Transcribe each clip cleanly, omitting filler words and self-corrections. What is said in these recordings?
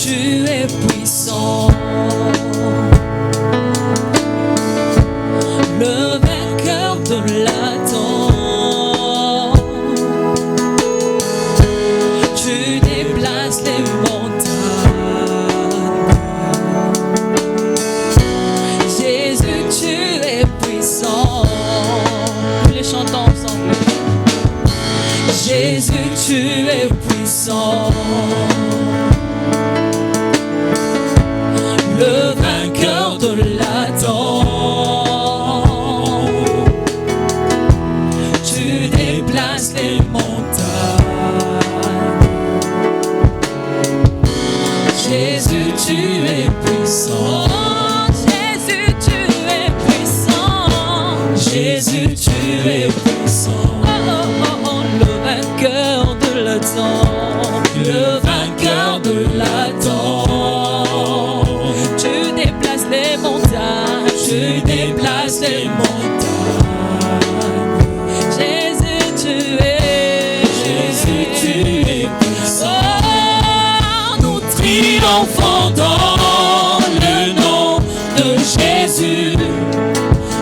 Tu es puissant. Le vainqueur de la temps. Tu déplaces les montagnes. Jésus, tu es puissant. Nous les chantons ensemble. Jésus, tu es puissant. Le vainqueur de l'Adam. Tu déplaces les montagnes. Jésus, tu es puissant. Jésus, tu es puissant. Jésus, tu es puissant. Le vainqueur de l'Adam. Le vainqueur de l'Adam. Tu déplaces les montagnes. Tu déplaces les montagnes. Jésus, tu es. Jésus, tu es puissant. Oh, nous triomphons dans le nom de Jésus.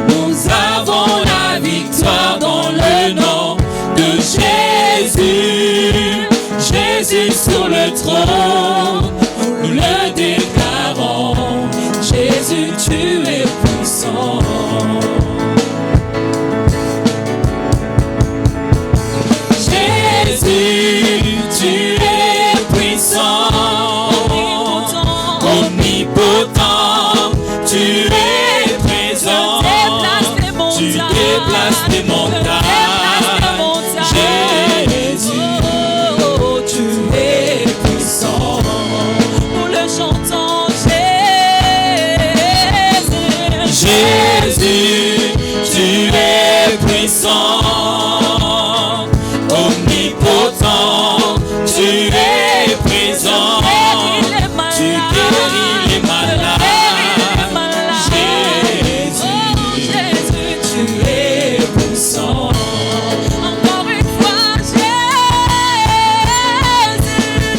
Nous avons la victoire dans le nom de Jésus. Jésus sur le trône, nous le déclarons. Jésus, tu es puissant. Jésus, tu es puissant. Omnipotent, tu es présent. Tu déplaces les montagnes. Jésus, tu es puissant. Nous le chantons. Jésus, tu es puissant. Omnipotent, tu es présent. Tu guéris les malades. Jésus, tu es puissant. Encore une fois,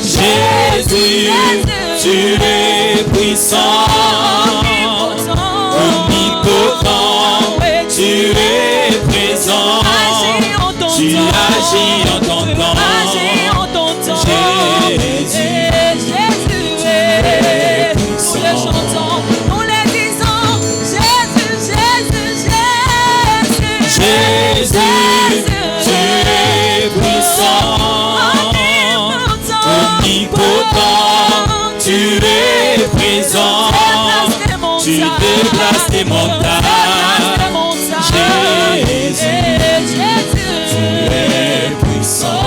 Jésus, tu es puissant. Omnipotent, tu es présent. Tu agis en ton temps. Jésus, tu es puissant. Nous le chantons, nous le disons. Jésus, Jésus, Jésus. Jésus, tu es puissant. Omnipotent, tu es présent. Tu déplaces les montagnes. Jésus, tu es puissant.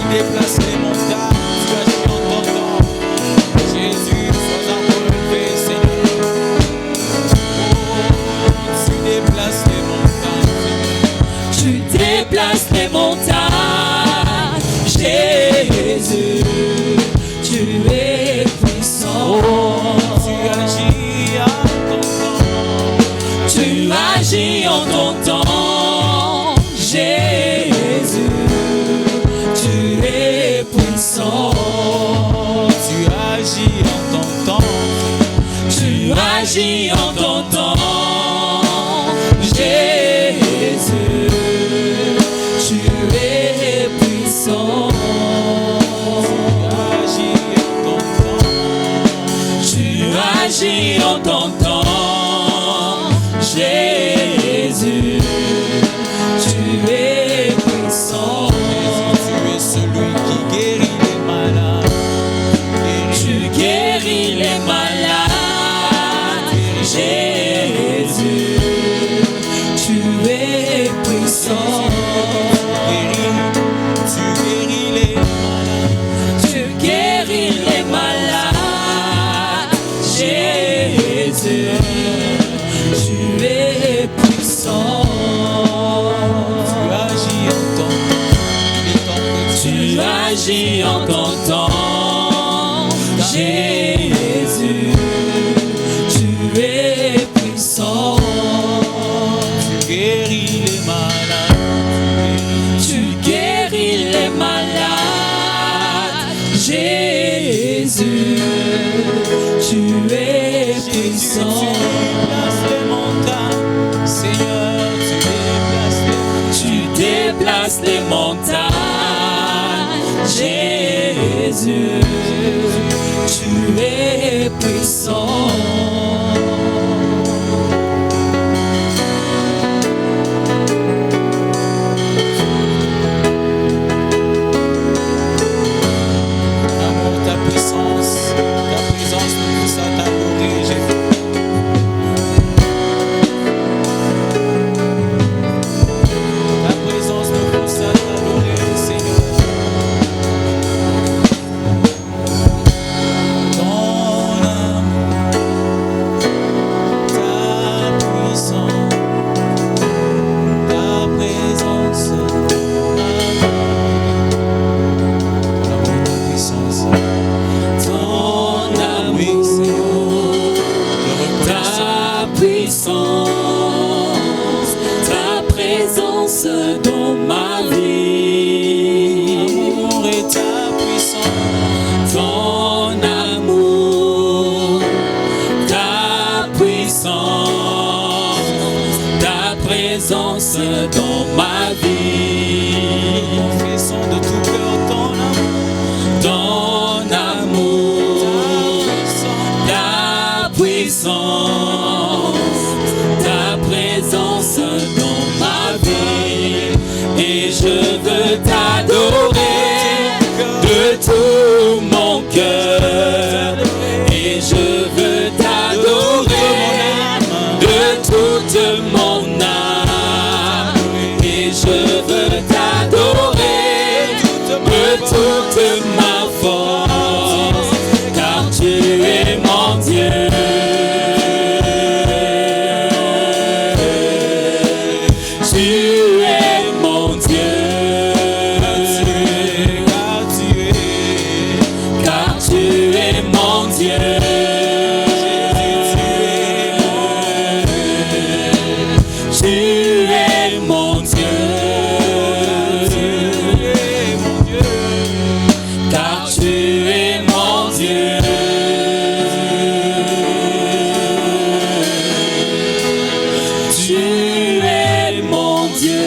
Déplace les montagnes, tu agis en ton temps. Jésus, sois en relevé, Seigneur. Oh, tu déplaces les montagnes. Tu déplaces les montagnes. Jésus, tu es puissant. Oh, tu agis en ton temps. Tu agis en ton temps. Jésus, tu es puissant. Tu agis en ton temps. Tu agis en ton temps. Jésus, tu es puissant. Tu agis en ton temps. Tu agis en ton temps. Jésus, tu es puissant. Tu es celui qui guérit les malades. Tu guéris les malades. Jésus, tu es puissant. Tu guéris les malades. Tu guéris les malades. Jésus, tu es puissant. Tu agis en ton temps. Tu agis en ton temps. Jésus, tu es puissant. Tu guéris les malades. Tu guéris les malades. Jésus, tu es puissant. Tu déplaces les montagnes. Seigneur, tu Déplace les montagnes. Jésus, tu es puissant. Amour, ta présence nous pousse à t'adorer, Jésus. Ta présence nous pousse à t'adorer, Seigneur. Ton amour, ta puissance, ta présence, l'amour, ta puissance. Ton amour, ta puissance, ta présence dans ma vie. L'amour et ta puissance. Ton amour, ta puissance, ta présence dans ma vie. Confessons de tout cœur ton amour, Ton amour, ta puissance, ta présence dans ma vie. Et je veux t'adorer de tout mon cœur. Et je veux t'adorer de toute mon âme. Et je veux t'adorer de toute ma force, car tu es mon Dieu. Tu es mon Dieu. Car tu es mon Dieu. Tu es mon Dieu. Car tu es mon Dieu. Tu es mon Dieu.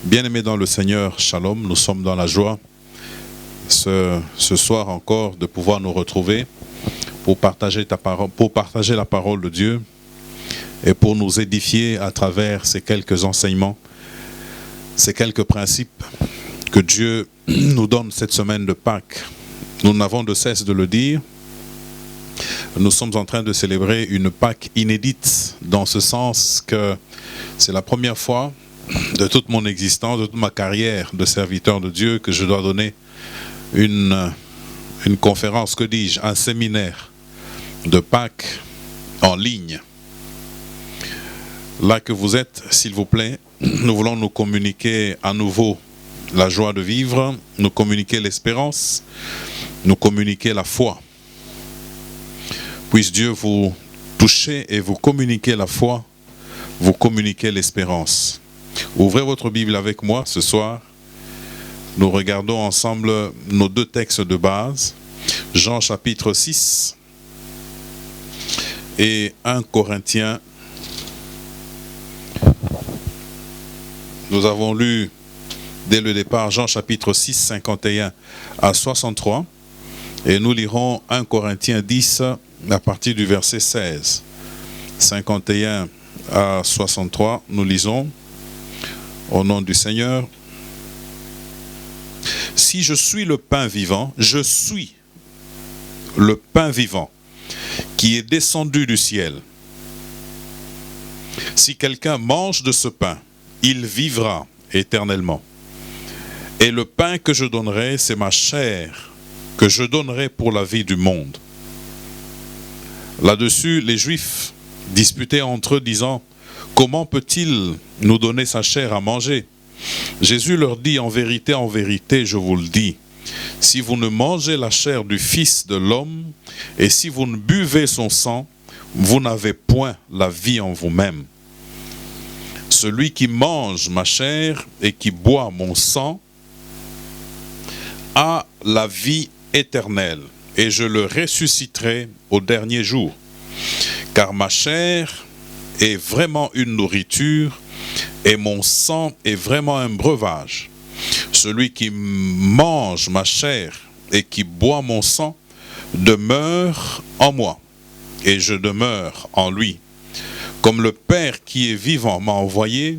Bien-aimés dans le Seigneur, Shalom, nous sommes dans la joie ce soir encore de pouvoir nous retrouver pour partager la parole de Dieu et pour nous édifier à travers ces quelques enseignements, ces quelques principes que Dieu nous donne cette semaine de Pâques. Nous n'avons de cesse de le dire. Nous sommes en train de célébrer une Pâques inédite dans ce sens que c'est la première fois de toute mon existence, de toute ma carrière de serviteur de Dieu que je dois donner une conférence, que dis-je, un séminaire de Pâques en ligne. Là que vous êtes, s'il vous plaît, nous voulons nous communiquer à nouveau la joie de vivre, nous communiquer l'espérance, nous communiquer la foi. Puisse Dieu vous toucher et vous communiquer la foi, vous communiquer l'espérance. Ouvrez votre Bible avec moi ce soir. Nous regardons ensemble nos deux textes de base, Jean chapitre 6 et 1 Corinthiens. Nous avons lu dès le départ Jean chapitre 6, 51 à 63 et nous lirons 1 Corinthiens 10 à partir du verset 16. 51 à 63, nous lisons au nom du Seigneur. Si je suis le pain vivant, je suis le pain vivant qui est descendu du ciel. Si quelqu'un mange de ce pain, il vivra éternellement. Et le pain que je donnerai, c'est ma chair que je donnerai pour la vie du monde. Là-dessus, les Juifs disputaient entre eux, disant: comment peut-il nous donner sa chair à manger? Jésus leur dit, en vérité, je vous le dis, si vous ne mangez la chair du Fils de l'homme et si vous ne buvez son sang, vous n'avez point la vie en vous-même. Celui qui mange ma chair et qui boit mon sang a la vie éternelle, et je le ressusciterai au dernier jour. Car ma chair est vraiment une nourriture, et mon sang est vraiment un breuvage. Celui qui mange ma chair et qui boit mon sang demeure en moi, et je demeure en lui. Comme le Père qui est vivant m'a envoyé,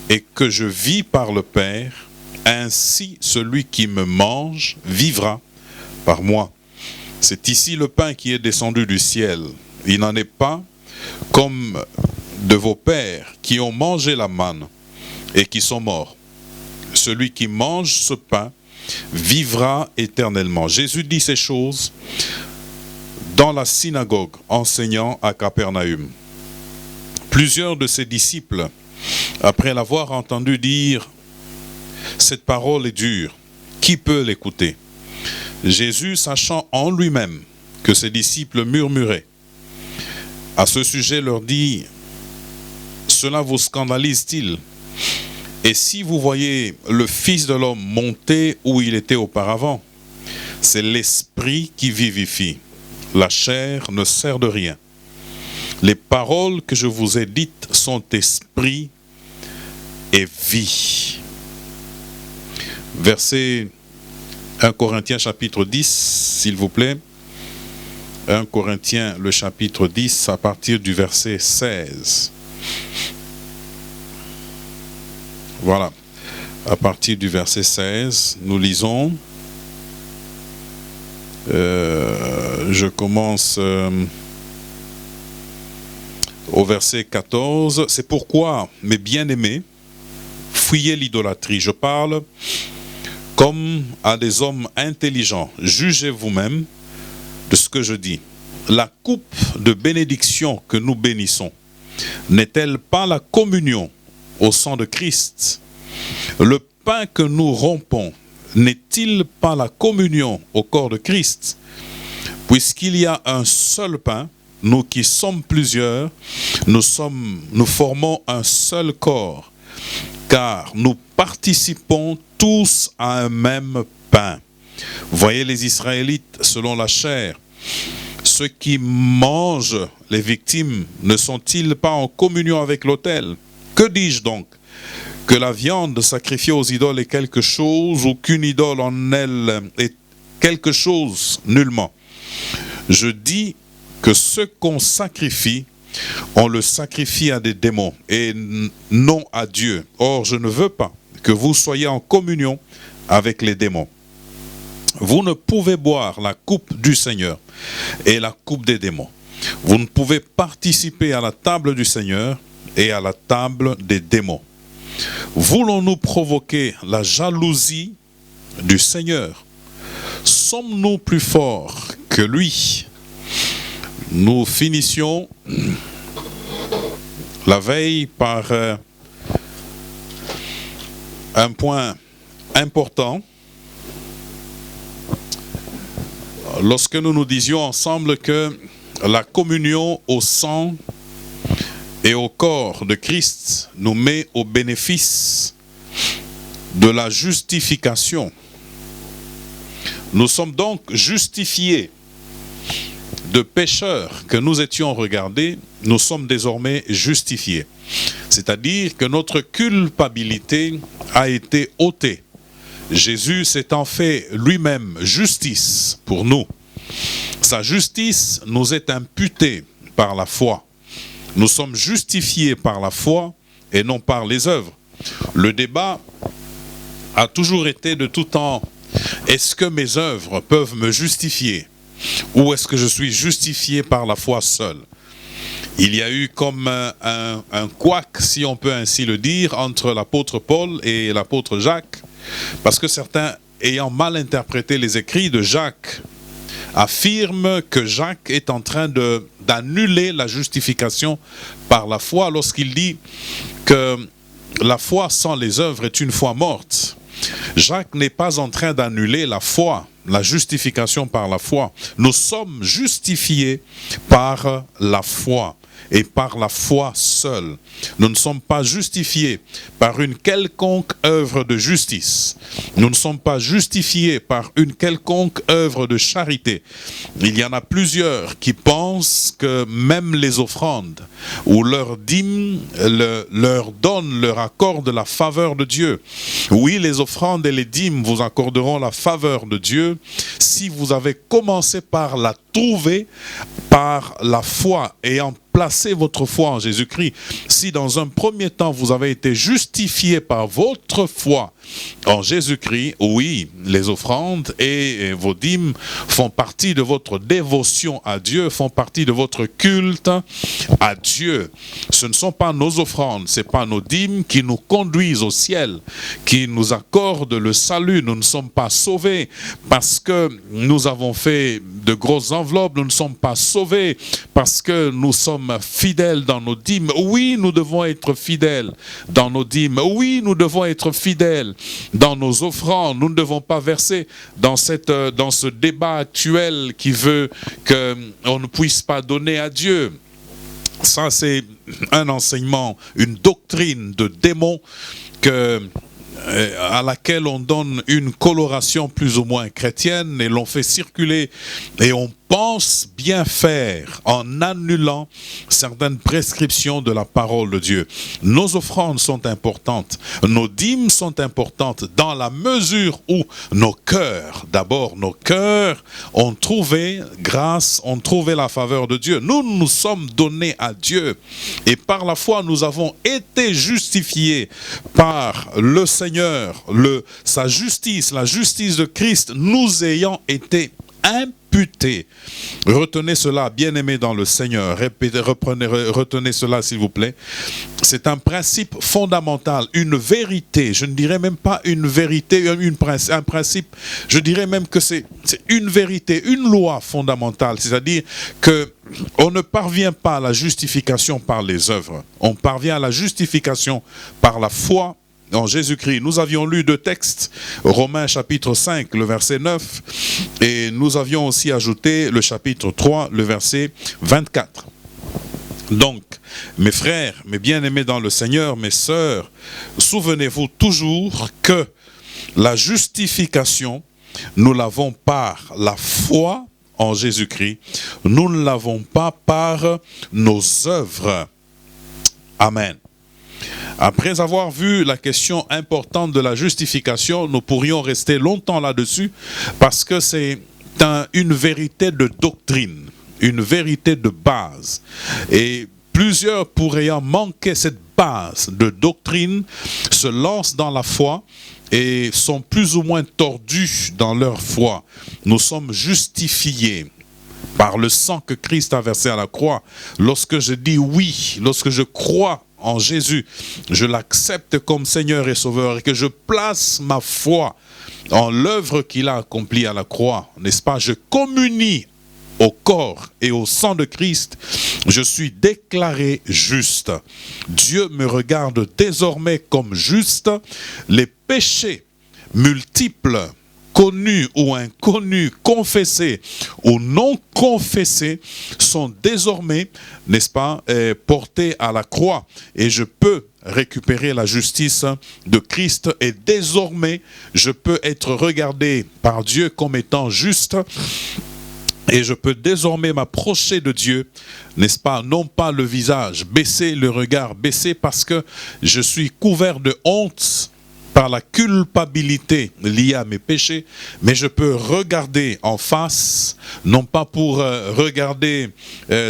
et que je vis par le Père, ainsi celui qui me mange vivra par moi. C'est ici le pain qui est descendu du ciel. Il n'en est pas comme de vos pères qui ont mangé la manne et qui sont morts. Celui qui mange ce pain vivra éternellement. Jésus dit ces choses dans la synagogue, enseignant à Capernaüm. Plusieurs de ses disciples, après l'avoir entendu dire « Cette parole est dure, qui peut l'écouter ?» Jésus, sachant en lui-même que ses disciples murmuraient, à ce sujet leur dit « Cela vous scandalise-t-il ? Et si vous voyez le Fils de l'homme monter où il était auparavant, c'est l'Esprit qui vivifie. La chair ne sert de rien. Les paroles que je vous ai dites sont esprit et vie. » Verset 1 Corinthiens chapitre 10, s'il vous plaît. 1 Corinthiens le chapitre 10 à partir du verset 16. Voilà. À partir du verset 16, nous lisons. Je commence au verset 14. C'est pourquoi, mes bien-aimés, fuyez l'idolâtrie. Je parle comme à des hommes intelligents. Jugez vous-même de ce que je dis. La coupe de bénédiction que nous bénissons n'est-elle pas la communion au sang de Christ? Le pain que nous rompons n'est-il pas la communion au corps de Christ? Puisqu'il y a un seul pain, nous qui sommes plusieurs, nous formons un seul corps, car nous participons tous à un même pain. Voyez les Israélites selon la chair. Ceux qui mangent les victimes ne sont-ils pas en communion avec l'autel? Que dis-je donc? Que la viande sacrifiée aux idoles est quelque chose, ou qu'une idole en elle est quelque chose? Nullement. Je dis que ce qu'on sacrifie, on le sacrifie à des démons et non à Dieu. Or, je ne veux pas que vous soyez en communion avec les démons. Vous ne pouvez boire la coupe du Seigneur et la coupe des démons. Vous ne pouvez participer à la table du Seigneur et à la table des démons. Voulons-nous provoquer la jalousie du Seigneur? Sommes-nous plus forts que lui? Nous finissions la veille par un point important. Lorsque nous nous disions ensemble que la communion au sang et au corps de Christ nous met au bénéfice de la justification. Nous sommes donc justifiés de pécheurs que nous étions regardés, nous sommes désormais justifiés. C'est-à-dire que notre culpabilité a été ôtée. Jésus s'étant fait lui-même justice pour nous. Sa justice nous est imputée par la foi. Nous sommes justifiés par la foi et non par les œuvres. Le débat a toujours été de tout temps: est-ce que mes œuvres peuvent me justifier? Ou est-ce que je suis justifié par la foi seule? Il y a eu comme un couac, si on peut ainsi le dire, entre l'apôtre Paul et l'apôtre Jacques, parce que certains, ayant mal interprété les écrits de Jacques, affirment que Jacques est en train d'annuler la justification par la foi lorsqu'il dit que la foi sans les œuvres est une foi morte. Jacques n'est pas en train d'annuler la foi, la justification par la foi. Nous sommes justifiés par la foi et par la foi seule. Nous ne sommes pas justifiés par une quelconque œuvre de justice. Nous ne sommes pas justifiés par une quelconque œuvre de charité. Il y en a plusieurs qui pensent que même les offrandes ou leurs dîmes leur donnent, leur accordent la faveur de Dieu. Oui, les offrandes et les dîmes vous accorderont la faveur de Dieu si vous avez commencé par la trouver par la foi, ayant placé votre foi en Jésus-Christ. Si dans un premier temps vous avez été justifié par votre foi en Jésus-Christ, oui, les offrandes et vos dîmes font partie de votre dévotion à Dieu, font partie de votre culte à Dieu. Ce ne sont pas nos offrandes, ce n'est pas nos dîmes qui nous conduisent au ciel, qui nous accordent le salut. Nous ne sommes pas sauvés parce que nous avons fait de grosses enveloppes, nous ne sommes pas sauvés parce que nous sommes fidèles dans nos dîmes. Oui, nous devons être fidèles dans nos dîmes. Oui, nous devons être fidèles dans nos offrandes. Nous ne devons pas verser dans ce débat actuel qui veut qu'on ne puisse pas donner à Dieu. Ça, c'est un enseignement, une doctrine de démon à laquelle on donne une coloration plus ou moins chrétienne et l'on fait circuler et on pense bien faire en annulant certaines prescriptions de la parole de Dieu. Nos offrandes sont importantes, nos dîmes sont importantes dans la mesure où nos cœurs, d'abord nos cœurs ont trouvé grâce, ont trouvé la faveur de Dieu. Nous nous sommes donnés à Dieu et par la foi nous avons été justifiés par le Seigneur, sa justice, la justice de Christ nous ayant été imputés. Retenez cela, bien-aimés dans le Seigneur. Retenez cela, s'il vous plaît. C'est un principe fondamental, une vérité. Je ne dirais même pas une vérité, un principe. Je dirais même que c'est une vérité, une loi fondamentale. C'est-à-dire que on ne parvient pas à la justification par les œuvres. On parvient à la justification par la foi en Jésus-Christ. Nous avions lu deux textes, Romains chapitre 5, le verset 9, et nous avions aussi ajouté le chapitre 3, le verset 24. Donc, mes frères, mes bien-aimés dans le Seigneur, mes sœurs, souvenez-vous toujours que la justification, nous l'avons par la foi en Jésus-Christ, nous ne l'avons pas par nos œuvres. Amen. Après avoir vu la question importante de la justification, nous pourrions rester longtemps là-dessus parce que c'est une vérité de doctrine, une vérité de base. Et plusieurs, pour ayant manqué cette base de doctrine, se lancent dans la foi et sont plus ou moins tordus dans leur foi. Nous sommes justifiés par le sang que Christ a versé à la croix. Lorsque je dis oui, lorsque je crois en Jésus, je l'accepte comme Seigneur et Sauveur et que je place ma foi en l'œuvre qu'il a accomplie à la croix, n'est-ce pas? Je communie au corps et au sang de Christ, je suis déclaré juste. Dieu me regarde désormais comme juste. Les péchés multiples, connus ou inconnus, confessés ou non confessés, sont désormais, n'est-ce pas, portés à la croix. Et je peux récupérer la justice de Christ et désormais, je peux être regardé par Dieu comme étant juste. Et je peux désormais m'approcher de Dieu, n'est-ce pas, non pas le visage baissé, le regard baissé, parce que je suis couvert de honte par la culpabilité liée à mes péchés, mais je peux regarder en face, non pas pour regarder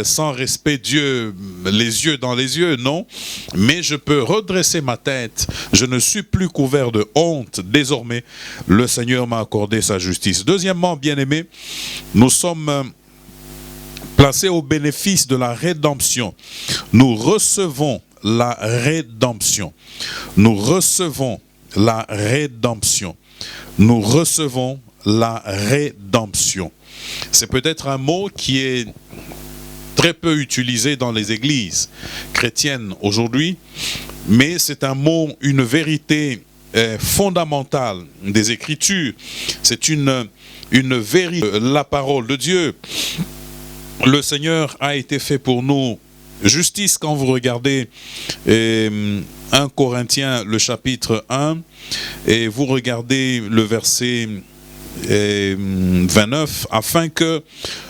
sans respect Dieu, les yeux dans les yeux, non, mais je peux redresser ma tête. Je ne suis plus couvert de honte. Désormais, le Seigneur m'a accordé sa justice. Deuxièmement, bien-aimés, nous sommes placés au bénéfice de la rédemption. Nous recevons la rédemption. Nous recevons la rédemption. Nous recevons la rédemption. C'est peut-être un mot qui est très peu utilisé dans les églises chrétiennes aujourd'hui, mais c'est un mot, une vérité fondamentale des Écritures. C'est une vérité, la parole de Dieu. Le Seigneur a été fait pour nous justice. Quand vous regardez 1 Corinthiens, le chapitre 1, et vous regardez le verset 29, afin que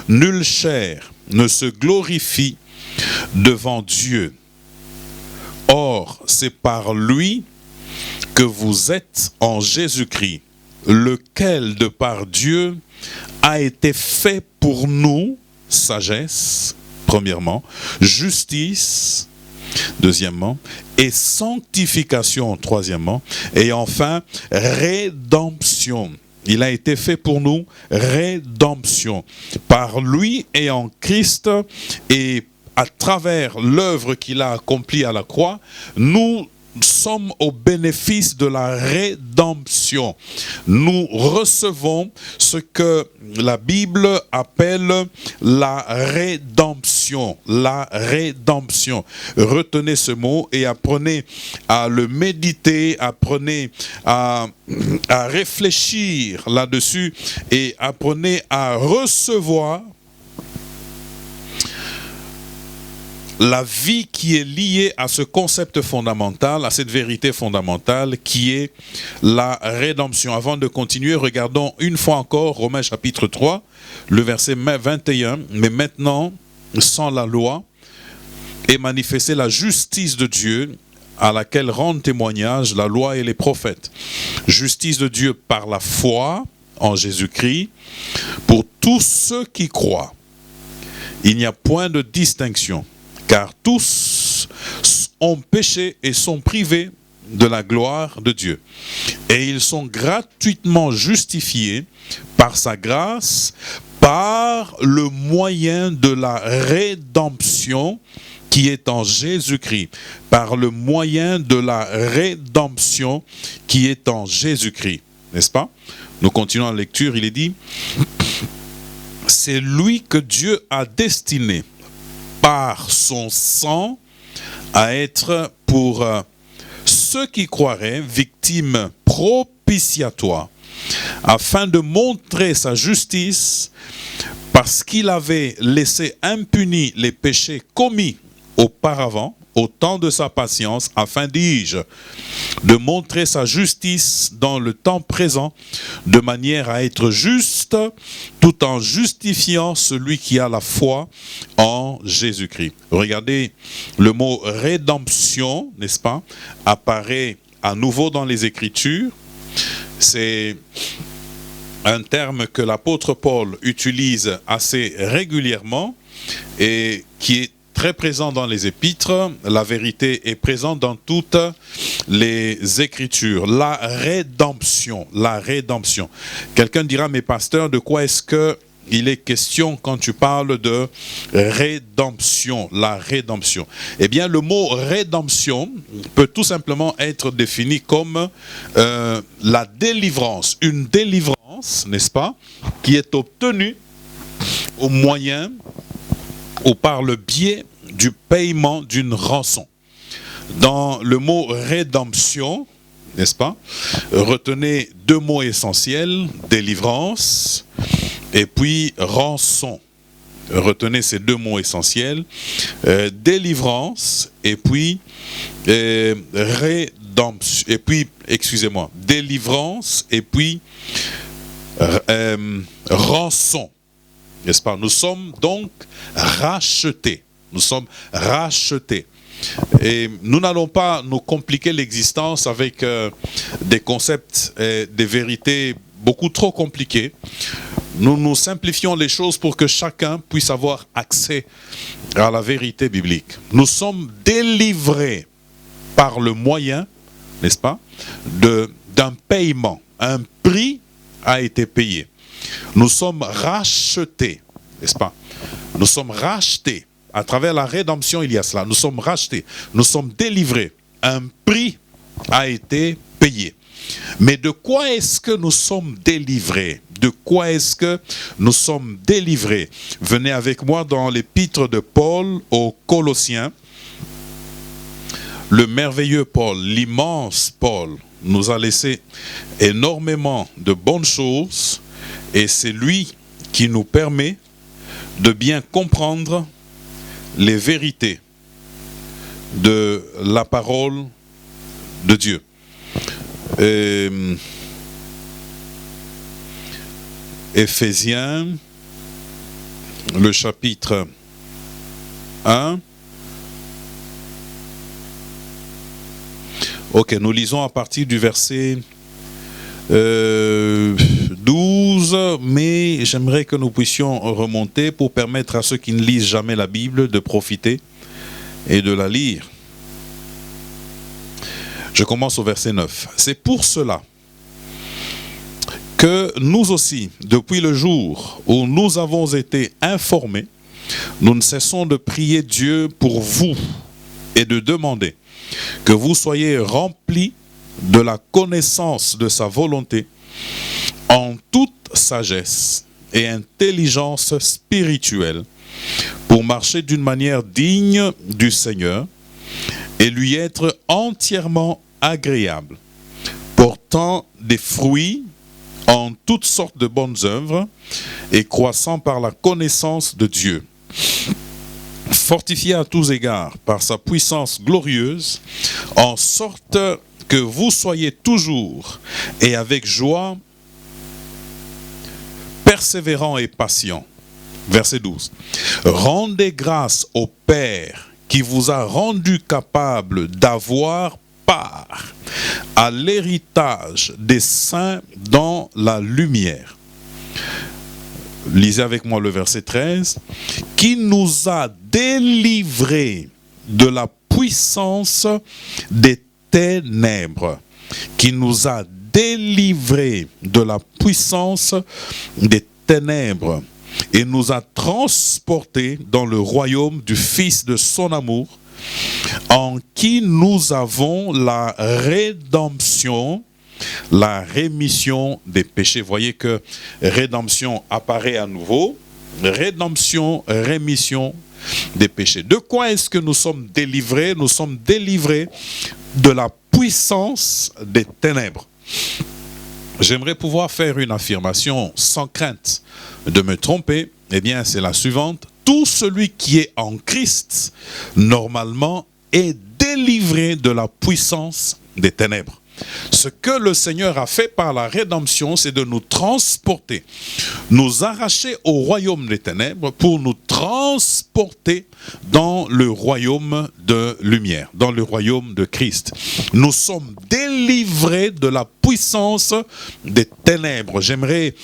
nulle chair ne se glorifie devant Dieu. Or, c'est par lui que vous êtes en Jésus-Christ, lequel de par Dieu a été fait pour nous sagesse, premièrement, justice, deuxièmement, et sanctification, troisièmement, et enfin, rédemption. Il a été fait pour nous rédemption. Par lui et en Christ, et à travers l'œuvre qu'il a accomplie à la croix, nous sommes au bénéfice de la rédemption. Nous recevons ce que la Bible appelle la rédemption. La rédemption. Retenez ce mot et apprenez à le méditer, apprenez à réfléchir là-dessus et apprenez à recevoir la vie qui est liée à ce concept fondamental, à cette vérité fondamentale qui est la rédemption. Avant de continuer, regardons une fois encore Romains chapitre 3, le verset 21. Mais maintenant, sans la loi, est manifestée la justice de Dieu, à laquelle rendent témoignage la loi et les prophètes. Justice de Dieu par la foi en Jésus-Christ, pour tous ceux qui croient. Il n'y a point de distinction. Car tous ont péché et sont privés de la gloire de Dieu. Et ils sont gratuitement justifiés par sa grâce, par le moyen de la rédemption qui est en Jésus-Christ. Par le moyen de la rédemption qui est en Jésus-Christ. N'est-ce pas? Nous continuons la lecture, il est dit, c'est lui que Dieu a destiné par son sang à être pour ceux qui croiraient victime propitiatoire, afin de montrer sa justice, parce qu'il avait laissé impunis les péchés commis auparavant, au temps de sa patience, afin, dis-je, de montrer sa justice dans le temps présent, de manière à être juste, tout en justifiant celui qui a la foi en Jésus-Christ. Regardez, le mot rédemption, n'est-ce pas, apparaît à nouveau dans les Écritures. C'est un terme que l'apôtre Paul utilise assez régulièrement et qui est très présent dans les épîtres. La vérité est présente dans toutes les Écritures. La rédemption, la rédemption. Quelqu'un dira, mais pasteur, de quoi est-ce que il est question quand tu parles de rédemption, la rédemption? Eh bien, le mot rédemption peut tout simplement être défini comme la délivrance. Une délivrance, n'est-ce pas, qui est obtenue au moyen ou par le biais du paiement d'une rançon. Dans le mot rédemption, n'est-ce pas, retenez deux mots essentiels, délivrance et puis rançon. Retenez ces deux mots essentiels, délivrance et puis rédemption, et puis, excusez-moi, délivrance et puis rançon. N'est-ce pas? Nous sommes donc rachetés. Nous sommes rachetés. Et nous n'allons pas nous compliquer l'existence avec des concepts, des vérités beaucoup trop compliquées. Nous nous simplifions les choses pour que chacun puisse avoir accès à la vérité biblique. Nous sommes délivrés par le moyen, n'est-ce pas, d'un paiement. Un prix a été payé. Nous sommes rachetés, n'est-ce pas? Nous sommes rachetés. À travers la rédemption, il y a cela. Nous sommes rachetés. Nous sommes délivrés. Un prix a été payé. Mais de quoi est-ce que nous sommes délivrés? De quoi est-ce que nous sommes délivrés? Venez avec moi dans l'épître de Paul aux Colossiens, le merveilleux Paul, l'immense Paul, nous a laissé énormément de bonnes choses et c'est lui qui nous permet de bien comprendre les vérités de la parole de Dieu. Éphésiens, le chapitre 1. Ok, nous lisons à partir du verset 12, mais j'aimerais que nous puissions remonter pour permettre à ceux qui ne lisent jamais la Bible de profiter et de la lire. Je commence au verset 9. C'est pour cela que nous aussi, depuis le jour où nous avons été informés, nous ne cessons de prier Dieu pour vous et de demander que vous soyez remplis de la connaissance de sa volonté en toute sagesse et intelligence spirituelle pour marcher d'une manière digne du Seigneur et lui être entièrement agréable, portant des fruits en toutes sortes de bonnes œuvres et croissant par la connaissance de Dieu, fortifié à tous égards par sa puissance glorieuse, en sorte que vous soyez toujours et avec joie, persévérants et patients. Verset 12. Rendez grâce au Père qui vous a rendu capable d'avoir part à l'héritage des saints dans la lumière. Lisez avec moi le verset 13. Qui nous a délivrés de la puissance des ténèbres. Qui nous a délivrés de la puissance des ténèbres et nous a transportés dans le royaume du Fils de son amour, en qui nous avons la rédemption, la rémission des péchés. Voyez que rédemption apparaît à nouveau. Rédemption, rémission des péchés. De quoi est-ce que nous sommes délivrés? Nous sommes délivrés de la puissance des ténèbres. J'aimerais pouvoir faire une affirmation sans crainte de me tromper. Eh bien, c'est la suivante. Tout celui qui est en Christ, normalement, est délivré de la puissance des ténèbres. Ce que le Seigneur a fait par la rédemption, c'est de nous transporter, nous arracher au royaume des ténèbres pour nous transporter dans le royaume de lumière, dans le royaume de Christ. Nous sommes délivrés de la puissance des ténèbres. J'aimerais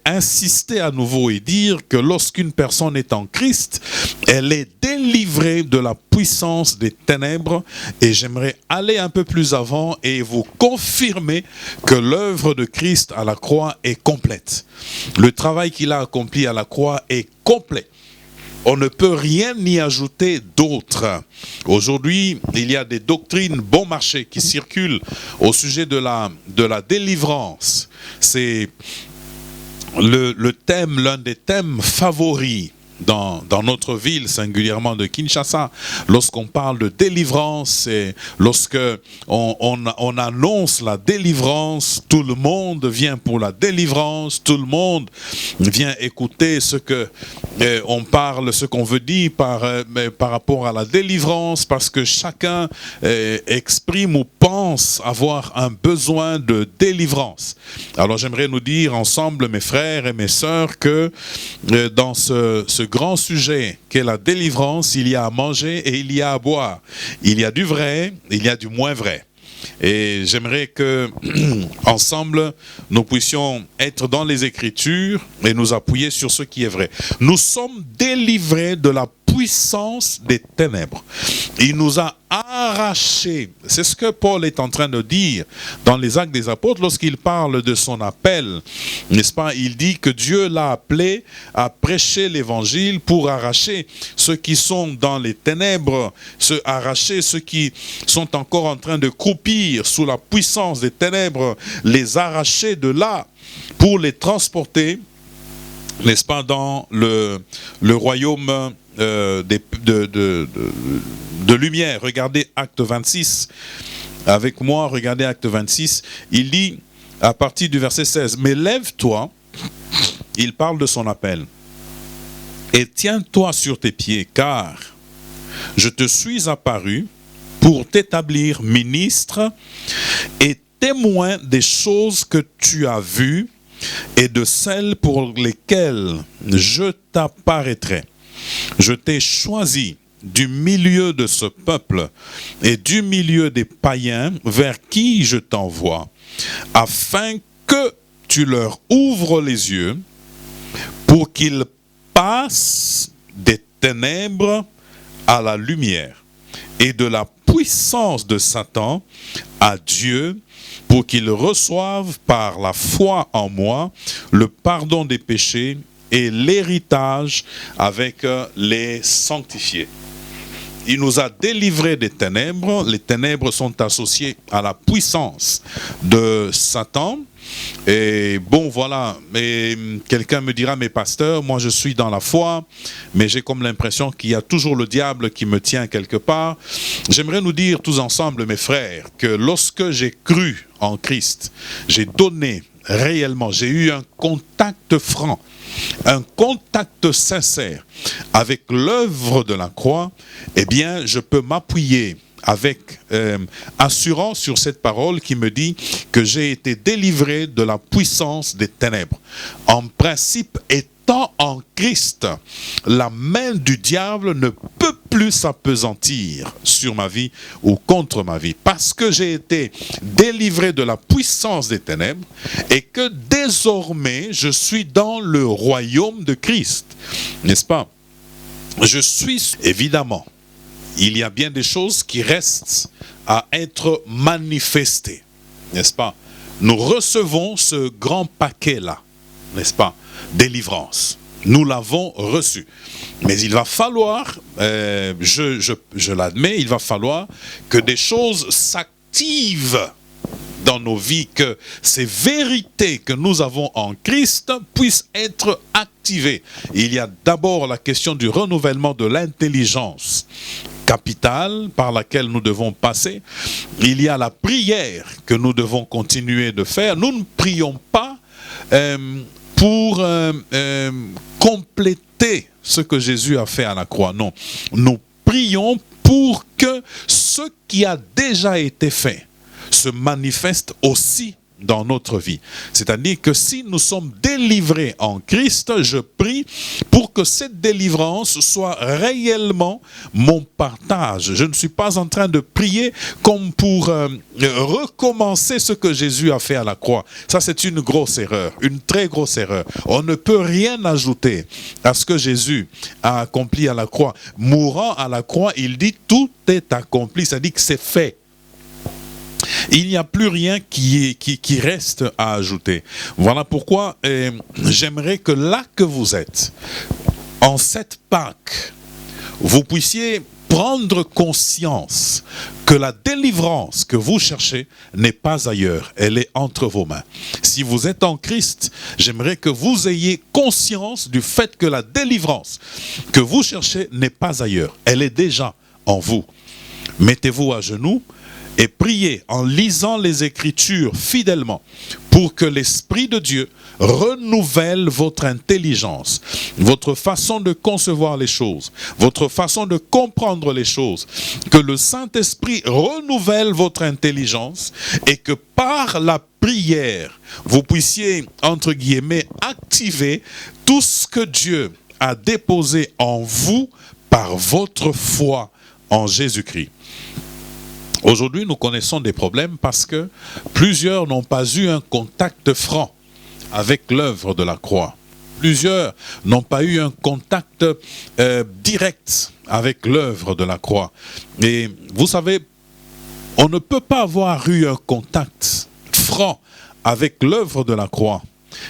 insister à nouveau et dire que lorsqu'une personne est en Christ, elle est délivrée de la puissance des ténèbres, et j'aimerais aller un peu plus avant et vous confirmer que l'œuvre de Christ à la croix est complète. Le travail qu'il a accompli à la croix est complet. On ne peut rien y ajouter d'autre. Aujourd'hui, il y a des doctrines bon marché qui circulent au sujet de la délivrance. C'est le thème, l'un des thèmes favoris dans notre ville, singulièrement de Kinshasa, lorsqu'on parle de délivrance, et lorsque on annonce la délivrance, tout le monde vient pour la délivrance, tout le monde vient écouter ce que on parle, ce qu'on veut dire par rapport à la délivrance, parce que chacun exprime ou pense avoir un besoin de délivrance. Alors j'aimerais nous dire ensemble, mes frères et mes sœurs, que dans ce grand sujet qu'est la délivrance, il y a à manger et il y a à boire. Il y a du vrai, il y a du moins vrai. Et j'aimerais que, ensemble, nous puissions être dans les Écritures et nous appuyer sur ce qui est vrai. Nous sommes délivrés de la puissance des ténèbres. Il nous a arrachés. C'est ce que Paul est en train de dire dans les Actes des Apôtres lorsqu'il parle de son appel. N'est-ce pas? Il dit que Dieu l'a appelé à prêcher l'évangile pour arracher ceux qui sont dans les ténèbres, arracher ceux qui sont encore en train de croupir sous la puissance des ténèbres, les arracher de là pour les transporter, n'est-ce pas, dans le royaume de lumière. Regardez Acte 26. Avec moi, regardez Acte 26. Il dit à partir du verset 16, « Mais lève-toi », il parle de son appel, « et tiens-toi sur tes pieds, car je te suis apparu pour t'établir ministre et témoin des choses que tu as vues et de celles pour lesquelles je t'apparaîtrai. Je t'ai choisi du milieu de ce peuple et du milieu des païens vers qui je t'envoie, afin que tu leur ouvres les yeux pour qu'ils passent des ténèbres à la lumière et de la puissance de Satan à Dieu, pour qu'ils reçoivent par la foi en moi le pardon des péchés et l'héritage avec les sanctifiés. » Il nous a délivrés des ténèbres. Les ténèbres sont associées à la puissance de Satan. Et bon, voilà, mais quelqu'un me dira, mais pasteur, moi je suis dans la foi, mais j'ai comme l'impression qu'il y a toujours le diable qui me tient quelque part. J'aimerais nous dire tous ensemble, mes frères, que lorsque j'ai cru en Christ, j'ai donné réellement, j'ai eu un contact franc, un contact sincère avec l'œuvre de la croix, eh bien, je peux m'appuyer avec assurance sur cette parole qui me dit que j'ai été délivré de la puissance des ténèbres. En principe, étant en Christ, la main du diable ne peut plus s'appesantir sur ma vie ou contre ma vie, parce que j'ai été délivré de la puissance des ténèbres et que désormais je suis dans le royaume de Christ, n'est-ce pas? Je suis évidemment, il y a bien des choses qui restent à être manifestées, n'est-ce pas? Nous recevons ce grand paquet-là, n'est-ce pas? Délivrance. Nous l'avons reçu. Mais il va falloir, je l'admets, il va falloir que des choses s'activent dans nos vies, que ces vérités que nous avons en Christ puissent être activées. Il y a d'abord la question du renouvellement de l'intelligence capitale par laquelle nous devons passer. Il y a la prière que nous devons continuer de faire. Nous ne prions pas pour compléter ce que Jésus a fait à la croix. Non, nous prions pour que ce qui a déjà été fait se manifeste aussi dans notre vie. C'est-à-dire que si nous sommes délivrés en Christ, je prie pour que cette délivrance soit réellement mon partage. Je ne suis pas en train de prier comme pour recommencer ce que Jésus a fait à la croix. Ça, c'est une grosse erreur, une très grosse erreur. On ne peut rien ajouter à ce que Jésus a accompli à la croix. Mourant à la croix, il dit tout est accompli, c'est-à-dire que c'est fait. Il n'y a plus rien qui reste à ajouter. Voilà pourquoi j'aimerais que là que vous êtes, en cette Pâques, vous puissiez prendre conscience que la délivrance que vous cherchez n'est pas ailleurs, elle est entre vos mains. Si vous êtes en Christ, j'aimerais que vous ayez conscience du fait que la délivrance que vous cherchez n'est pas ailleurs, elle est déjà en vous. Mettez-vous à genoux et priez en lisant les Écritures fidèlement pour que l'Esprit de Dieu renouvelle votre intelligence, votre façon de concevoir les choses, votre façon de comprendre les choses, que le Saint-Esprit renouvelle votre intelligence et que par la prière, vous puissiez, entre guillemets, activer tout ce que Dieu a déposé en vous par votre foi en Jésus-Christ. Aujourd'hui, nous connaissons des problèmes parce que plusieurs n'ont pas eu un contact franc avec l'œuvre de la croix. Plusieurs n'ont pas eu un contact direct avec l'œuvre de la croix. Et vous savez, on ne peut pas avoir eu un contact franc avec l'œuvre de la croix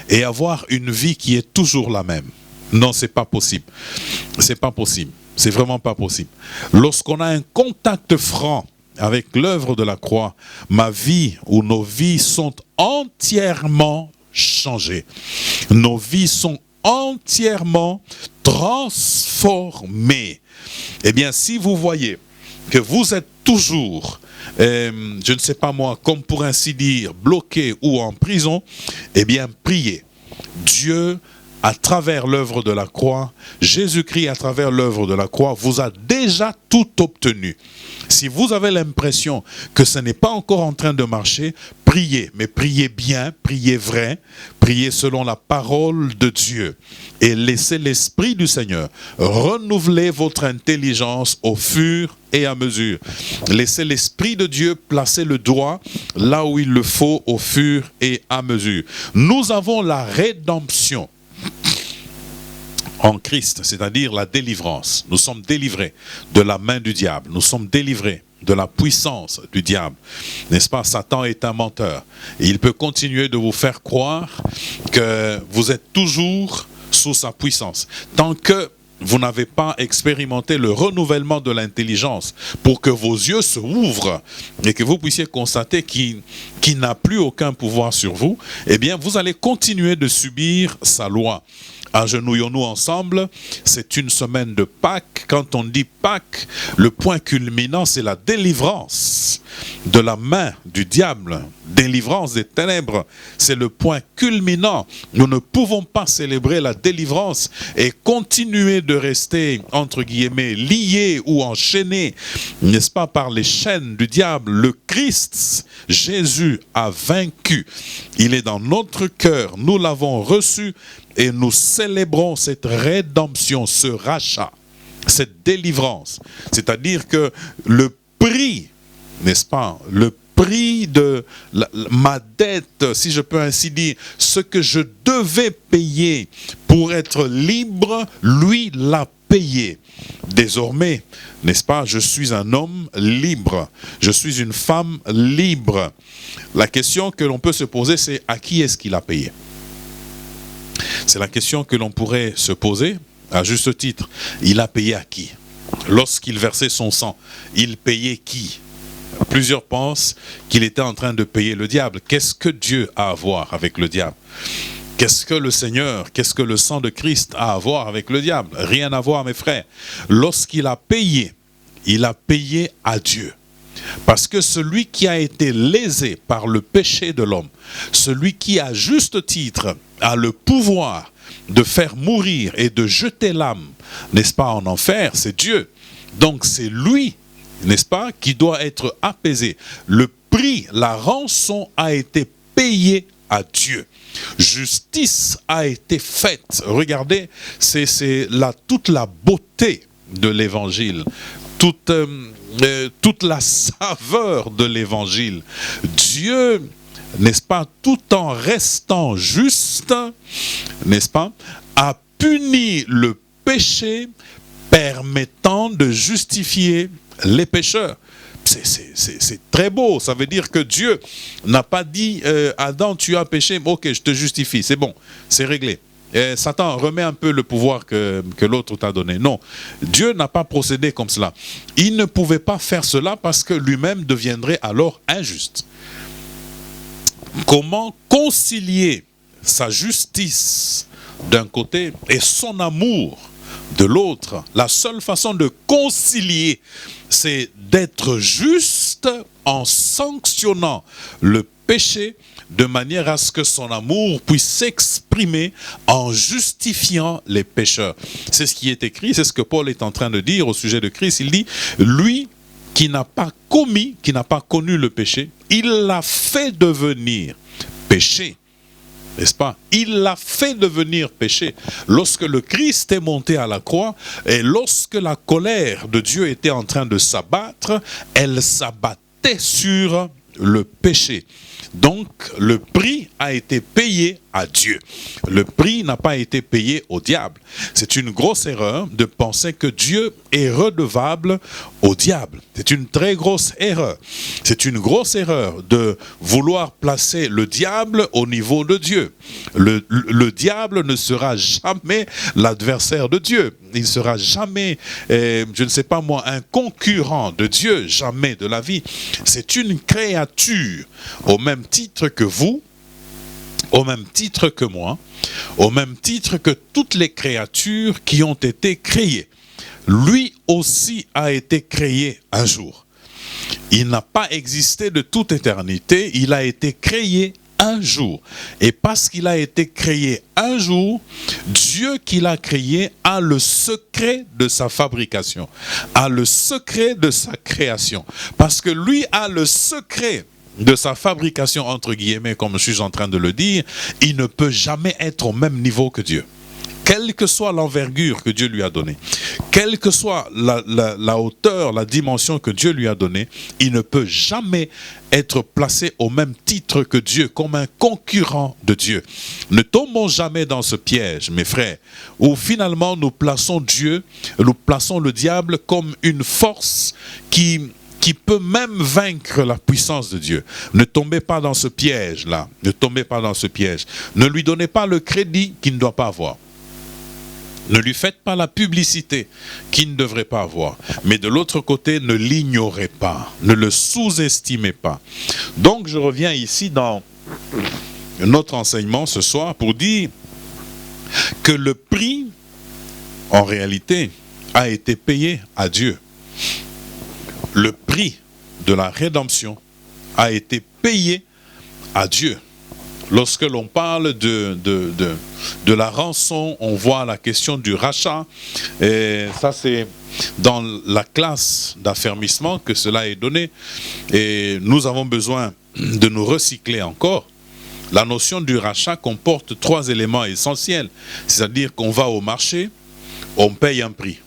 et avoir une vie qui est toujours la même. Non, c'est pas possible. C'est pas possible. C'est vraiment pas possible. Lorsqu'on a un contact franc avec l'œuvre de la croix, ma vie ou nos vies sont entièrement changées. Nos vies sont entièrement transformées Eh bien, si vous voyez que vous êtes toujours, je ne sais pas moi, comme pour ainsi dire, bloqué ou en prison, eh bien, priez. Dieu, à travers l'œuvre de la croix, Jésus-Christ, à travers l'œuvre de la croix, vous a déjà tout obtenu. Si vous avez l'impression que ce n'est pas encore en train de marcher, priez, mais priez bien, priez vrai, priez selon la parole de Dieu et laissez l'Esprit du Seigneur renouveler votre intelligence au fur et à mesure. Laissez l'Esprit de Dieu placer le doigt là où il le faut au fur et à mesure. Nous avons la rédemption en Christ, c'est-à-dire la délivrance. Nous sommes délivrés de la main du diable. Nous sommes délivrés de la puissance du diable. N'est-ce pas? Satan est un menteur. Et il peut continuer de vous faire croire que vous êtes toujours sous sa puissance. Tant que vous n'avez pas expérimenté le renouvellement de l'intelligence pour que vos yeux se ouvrent et que vous puissiez constater qu'il n'a plus aucun pouvoir sur vous, eh bien, vous allez continuer de subir sa loi. Agenouillons-nous ensemble, c'est une semaine de Pâques. Quand on dit Pâques, le point culminant, c'est la délivrance de la main du diable, délivrance des ténèbres. C'est le point culminant. Nous ne pouvons pas célébrer la délivrance et continuer de rester, entre guillemets, liés ou enchaînés, n'est-ce pas, par les chaînes du diable. Le Christ, Jésus, a vaincu. Il est dans notre cœur. Nous l'avons reçu. Et nous célébrons cette rédemption, ce rachat, cette délivrance. C'est-à-dire que le prix, n'est-ce pas, le prix de ma dette, si je peux ainsi dire, ce que je devais payer pour être libre, lui l'a payé. Désormais, n'est-ce pas, je suis un homme libre, je suis une femme libre. La question que l'on peut se poser, c'est à qui est-ce qu'il a payé ? C'est la question que l'on pourrait se poser, à juste titre. Il a payé à qui? Lorsqu'il versait son sang, il payait qui? Plusieurs pensent qu'il était en train de payer le diable. Qu'est-ce que Dieu a à voir avec le diable? Qu'est-ce que le Seigneur, qu'est-ce que le sang de Christ a à voir avec le diable? Rien à voir, mes frères. Lorsqu'il a payé, il a payé à Dieu. Parce que celui qui a été lésé par le péché de l'homme, celui qui à juste titre a le pouvoir de faire mourir et de jeter l'âme, n'est-ce pas, en enfer, c'est Dieu. Donc c'est lui, n'est-ce pas, qui doit être apaisé. Le prix, la rançon a été payée à Dieu. Justice a été faite. Regardez, c'est toute la beauté de l'évangile. Toute la saveur de l'évangile. Dieu, n'est-ce pas, tout en restant juste, n'est-ce pas, a puni le péché permettant de justifier les pécheurs. C'est très beau. Ça veut dire que Dieu n'a pas dit Adam, tu as péché, ok, je te justifie, c'est bon, c'est réglé. Satan, remets un peu le pouvoir que l'autre t'a donné. Non, Dieu n'a pas procédé comme cela. Il ne pouvait pas faire cela parce que lui-même deviendrait alors injuste. Comment concilier sa justice d'un côté et son amour de l'autre? La seule façon de concilier, c'est d'être juste en sanctionnant le péché de manière à ce que son amour puisse s'exprimer en justifiant les pécheurs. C'est ce qui est écrit, c'est ce que Paul est en train de dire au sujet de Christ. Il dit, lui qui n'a pas commis, qui n'a pas connu le péché, il l'a fait devenir péché. N'est-ce pas? Il l'a fait devenir péché. Lorsque le Christ est monté à la croix et lorsque la colère de Dieu était en train de s'abattre, elle s'abattait sur le péché. Donc, le prix a été payé à Dieu. Le prix n'a pas été payé au diable. C'est une grosse erreur de penser que Dieu est redevable au diable. C'est une très grosse erreur. C'est une grosse erreur de vouloir placer le diable au niveau de Dieu. Le diable ne sera jamais l'adversaire de Dieu. Il ne sera jamais, je ne sais pas moi, un concurrent de Dieu, jamais de la vie. C'est une créature au même titre que vous, au même titre que moi, au même titre que toutes les créatures qui ont été créées. lui aussi a été créé un jour. Il n'a pas existé de toute éternité, il a été créé un jour. Et parce qu'il a été créé un jour, Dieu qui l'a créé a le secret de sa fabrication, a le secret de sa création. Parce que lui a le secret de sa fabrication, entre guillemets, comme je suis en train de le dire, il ne peut jamais être au même niveau que Dieu. Quelle que soit l'envergure que Dieu lui a donnée, quelle que soit la hauteur, la dimension que Dieu lui a donnée, il ne peut jamais être placé au même titre que Dieu, comme un concurrent de Dieu. Ne tombons jamais dans ce piège, mes frères, où finalement nous plaçons Dieu, nous plaçons le diable comme une force qui peut même vaincre la puissance de Dieu. Ne tombez pas dans ce piège-là, ne tombez pas dans ce piège. Ne lui donnez pas le crédit qu'il ne doit pas avoir. Ne lui faites pas la publicité qu'il ne devrait pas avoir. Mais de l'autre côté, ne l'ignorez pas. Ne le sous-estimez pas. Donc, je reviens ici dans notre enseignement ce soir pour dire que le prix, en réalité, a été payé à Dieu. Le prix de la rédemption a été payé à Dieu. Lorsque l'on parle de la rançon, on voit la question du rachat. Et ça, c'est dans la classe d'affermissement que cela est donné. Et nous avons besoin de nous recycler encore. La notion du rachat comporte 3 éléments essentiels. C'est-à-dire qu'on va au marché, on paye un prix.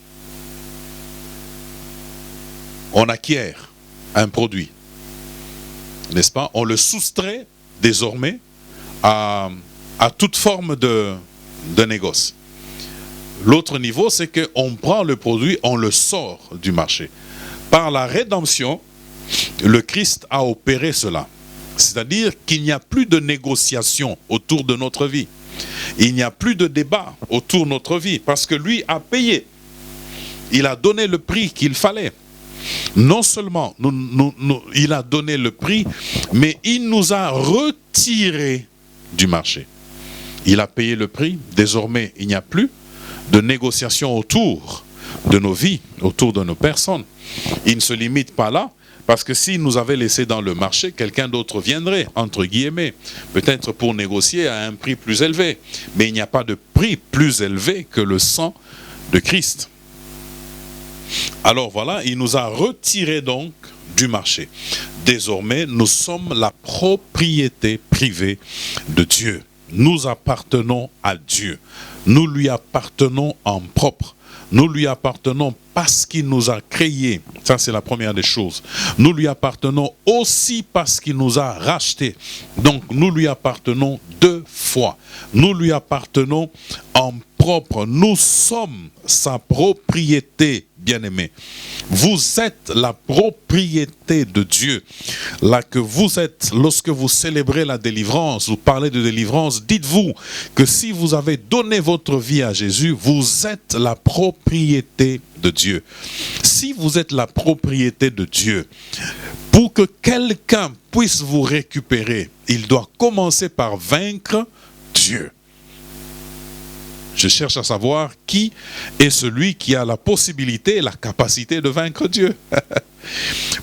On acquiert un produit. N'est-ce pas? On le soustrait désormais à toute forme de négoce. L'autre niveau, c'est qu'on prend le produit, on le sort du marché. Par la rédemption, le Christ a opéré cela. C'est-à-dire qu'il n'y a plus de négociation autour de notre vie. Il n'y a plus de débat autour de notre vie parce que lui a payé. Il a donné le prix qu'il fallait. Non seulement il a donné le prix, mais il nous a retirés du marché. Il a payé le prix. Désormais, il n'y a plus de négociation autour de nos vies, autour de nos personnes. Il ne se limite pas là, parce que s'il nous avait laissé dans le marché, quelqu'un d'autre viendrait, entre guillemets, peut-être pour négocier à un prix plus élevé. Mais il n'y a pas de prix plus élevé que le sang de Christ. Alors voilà, il nous a retirés donc du marché. Désormais, nous sommes la propriété privée de Dieu. Nous appartenons à Dieu. Nous lui appartenons en propre. Nous lui appartenons parce qu'il nous a créés. Ça, c'est la première des choses. Nous lui appartenons aussi parce qu'il nous a rachetés. Donc, nous lui appartenons 2 fois. Nous lui appartenons en propre. Nous sommes sa propriété, bien-aimé. Vous êtes la propriété de Dieu. Là que vous êtes, lorsque vous célébrez la délivrance, vous parlez de délivrance, dites-vous que si vous avez donné votre vie à Jésus, vous êtes la propriété de Dieu. Si vous êtes la propriété de Dieu, pour que quelqu'un puisse vous récupérer, il doit commencer par vaincre Dieu. Je cherche à savoir qui est celui qui a la possibilité et la capacité de vaincre Dieu.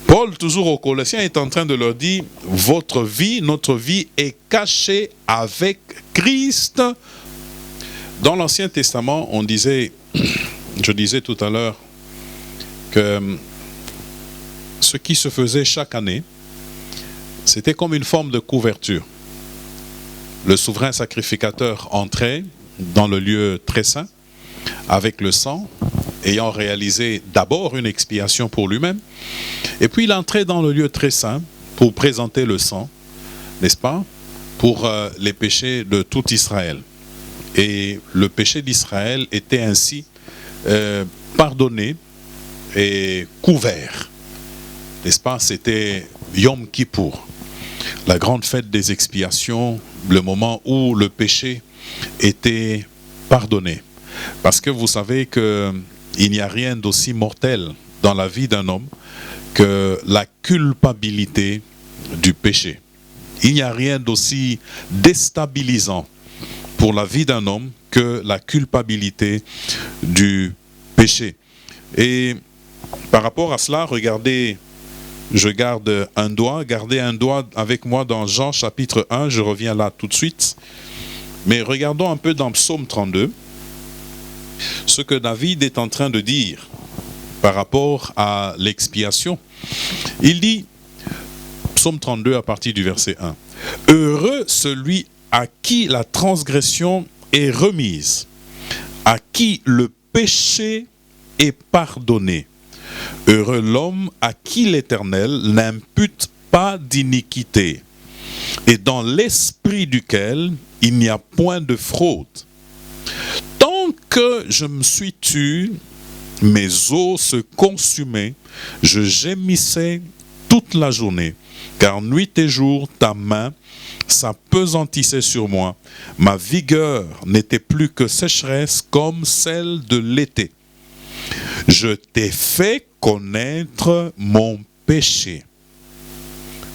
Paul, toujours aux Colossiens, est en train de leur dire, votre vie, notre vie est cachée avec Christ. Dans l'Ancien Testament, on disait, je disais tout à l'heure, que ce qui se faisait chaque année, c'était comme une forme de couverture. Le souverain sacrificateur entrait dans le lieu très saint, avec le sang, ayant réalisé d'abord une expiation pour lui-même, et puis il entrait dans le lieu très saint pour présenter le sang, n'est-ce pas, pour les péchés de tout Israël. Et le péché d'Israël était ainsi pardonné et couvert, n'est-ce pas, c'était Yom Kippour, la grande fête des expiations, le moment où le péché était pardonné. Parce que vous savez qu'il n'y a rien d'aussi mortel dans la vie d'un homme que la culpabilité du péché. Il n'y a rien d'aussi déstabilisant pour la vie d'un homme que la culpabilité du péché. Et par rapport à cela, regardez, gardez un doigt avec moi dans Jean chapitre 1, je reviens là tout de suite. Mais regardons un peu dans Psaume 32, ce que David est en train de dire par rapport à l'expiation. Il dit, Psaume 32 à partir du verset 1, « Heureux celui à qui la transgression est remise, à qui le péché est pardonné. Heureux l'homme à qui l'Éternel n'impute pas d'iniquité, et dans l'esprit duquel il n'y a point de fraude. Tant que je me suis tu, mes os se consumaient, je gémissais toute la journée, car nuit et jour ta main s'appesantissait sur moi. Ma vigueur n'était plus que sécheresse comme celle de l'été. Je t'ai fait connaître mon péché.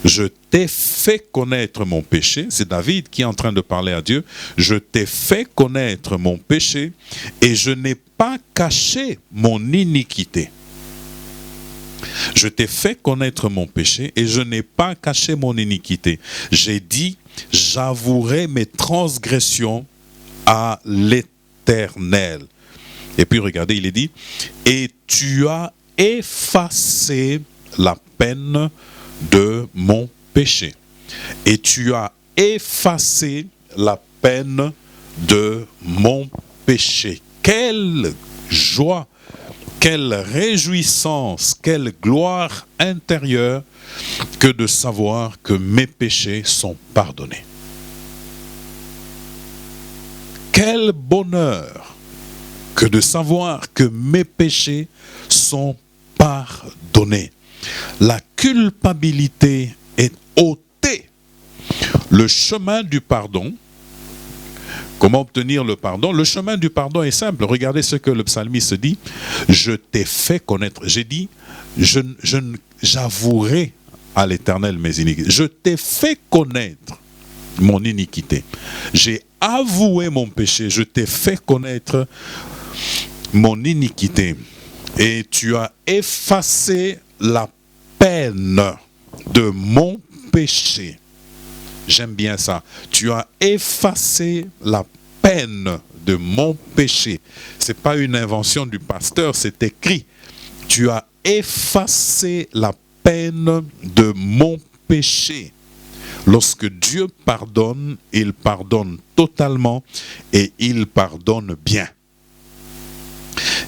Je t'ai fait connaître mon péché. C'est David qui est en train de parler à Dieu. Je t'ai fait connaître mon péché et je n'ai pas caché mon iniquité. Je t'ai fait connaître mon péché et je n'ai pas caché mon iniquité. J'ai dit, j'avouerai mes transgressions à l'Éternel. Et puis regardez, il est dit, et tu as effacé la peine de mon péché. Et tu as effacé la peine de mon péché. Quelle joie, quelle réjouissance, quelle gloire intérieure que de savoir que mes péchés sont pardonnés. Quel bonheur que de savoir que mes péchés sont pardonnés. La culpabilité est ôtée. Le chemin du pardon. Comment obtenir le pardon? Le chemin du pardon est simple. Regardez ce que le psalmiste dit. Je t'ai fait connaître. J'ai dit, j'avouerai à l'Éternel mes iniquités. Je t'ai fait connaître mon iniquité. J'ai avoué mon péché. Je t'ai fait connaître mon iniquité. Et tu as effacé la peine de mon péché. J'aime bien ça. Tu as effacé la peine de mon péché. Ce n'est pas une invention du pasteur, c'est écrit. Tu as effacé la peine de mon péché. Lorsque Dieu pardonne, il pardonne totalement et il pardonne bien.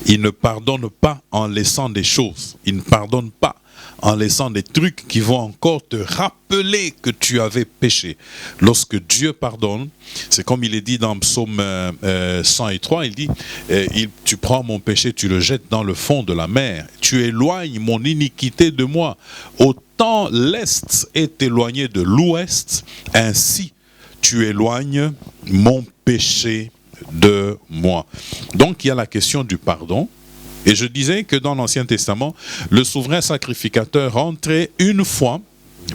Il ne pardonne pas en laissant des choses. Il ne pardonne pas en laissant des trucs qui vont encore te rappeler que tu avais péché. Lorsque Dieu pardonne, c'est comme il est dit dans Psaume 103, il dit, tu prends mon péché, tu le jettes dans le fond de la mer. Tu éloignes mon iniquité de moi. Autant l'Est est éloigné de l'Ouest, ainsi tu éloignes mon péché de moi. Donc il y a la question du pardon. Et je disais que dans l'Ancien Testament, le souverain sacrificateur entrait une fois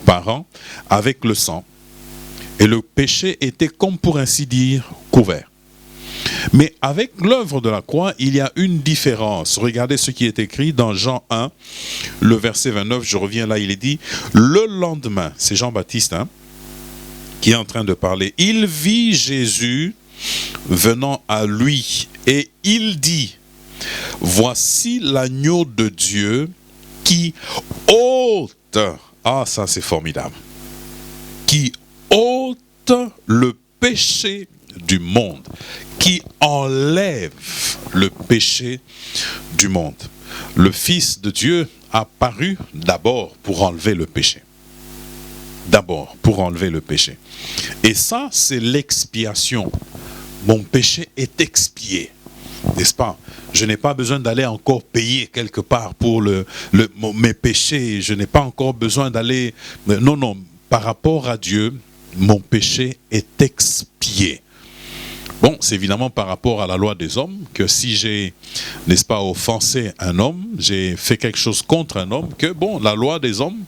par an avec le sang. Et le péché était, comme pour ainsi dire, couvert. Mais avec l'œuvre de la croix, il y a une différence. Regardez ce qui est écrit dans Jean 1, le verset 29, je reviens là, il est dit, le lendemain, c'est Jean-Baptiste qui est en train de parler, il vit Jésus venant à lui et il dit, voici l'agneau de Dieu qui ôte, ah ça c'est formidable, qui ôte le péché du monde, qui enlève le péché du monde. Le Fils de Dieu a paru d'abord pour enlever le péché. D'abord pour enlever le péché. Et ça c'est l'expiation. Mon péché est expié. N'est-ce pas? Je n'ai pas besoin d'aller encore payer quelque part pour mes péchés. Je n'ai pas encore besoin d'aller... Non, par rapport à Dieu, mon péché est expié. Bon, c'est évidemment par rapport à la loi des hommes que si j'ai, n'est-ce pas, offensé un homme, j'ai fait quelque chose contre un homme, que bon, la loi des hommes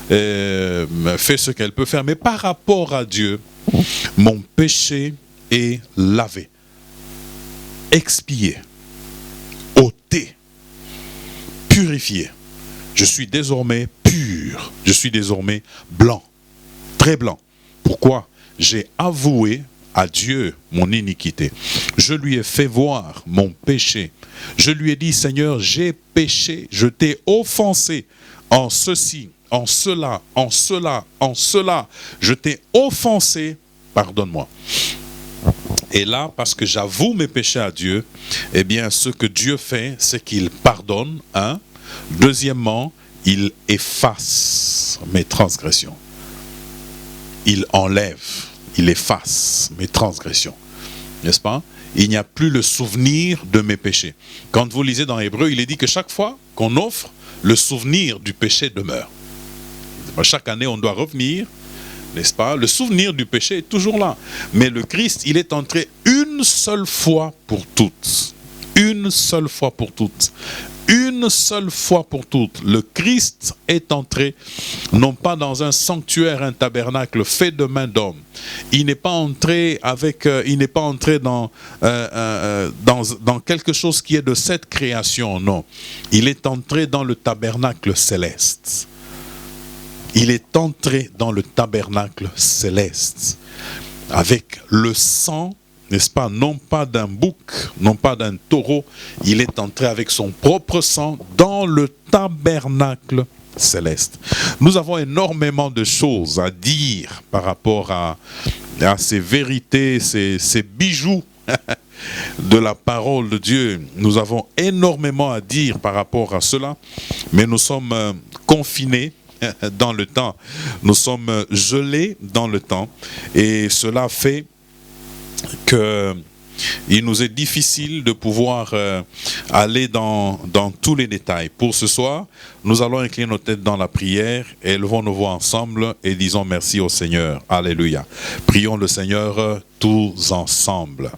fait ce qu'elle peut faire. Mais par rapport à Dieu, mon péché est lavé, expié, ôté. purifié. Je suis désormais pur. Je suis désormais blanc. Très blanc. Pourquoi? J'ai avoué à Dieu mon iniquité. Je lui ai fait voir mon péché. Je lui ai dit, Seigneur, j'ai péché. Je t'ai offensé en ceci, en cela, en cela, en cela. Je t'ai offensé. Pardonne-moi. Et là, parce que j'avoue mes péchés à Dieu, eh bien, ce que Dieu fait, c'est qu'il pardonne. Hein? Deuxièmement, il efface mes transgressions. Il enlève, il efface mes transgressions. N'est-ce pas? Il n'y a plus le souvenir de mes péchés. Quand vous lisez dans Hébreu, il est dit que chaque fois qu'on offre, le souvenir du péché demeure. Chaque année, on doit revenir. N'est-ce pas? Le souvenir du péché est toujours là. Mais le Christ, il est entré une seule fois pour toutes. Une seule fois pour toutes. Une seule fois pour toutes. Le Christ est entré, non pas dans un sanctuaire, un tabernacle fait de main d'homme. Il n'est pas entré dans quelque chose qui est de cette création, non. Il est entré dans le tabernacle céleste. Il est entré dans le tabernacle céleste avec le sang, n'est-ce pas, non pas d'un bouc, non pas d'un taureau, il est entré avec son propre sang dans le tabernacle céleste. Nous avons énormément de choses à dire par rapport à ces vérités, ces bijoux de la parole de Dieu. Nous avons énormément à dire par rapport à cela, mais nous sommes confinés dans le temps. Nous sommes gelés dans le temps et cela fait que il nous est difficile de pouvoir aller dans tous les détails. Pour ce soir, nous allons incliner nos têtes dans la prière et élevons nos voix ensemble et disons merci au Seigneur. Alléluia. Prions le Seigneur tous ensemble.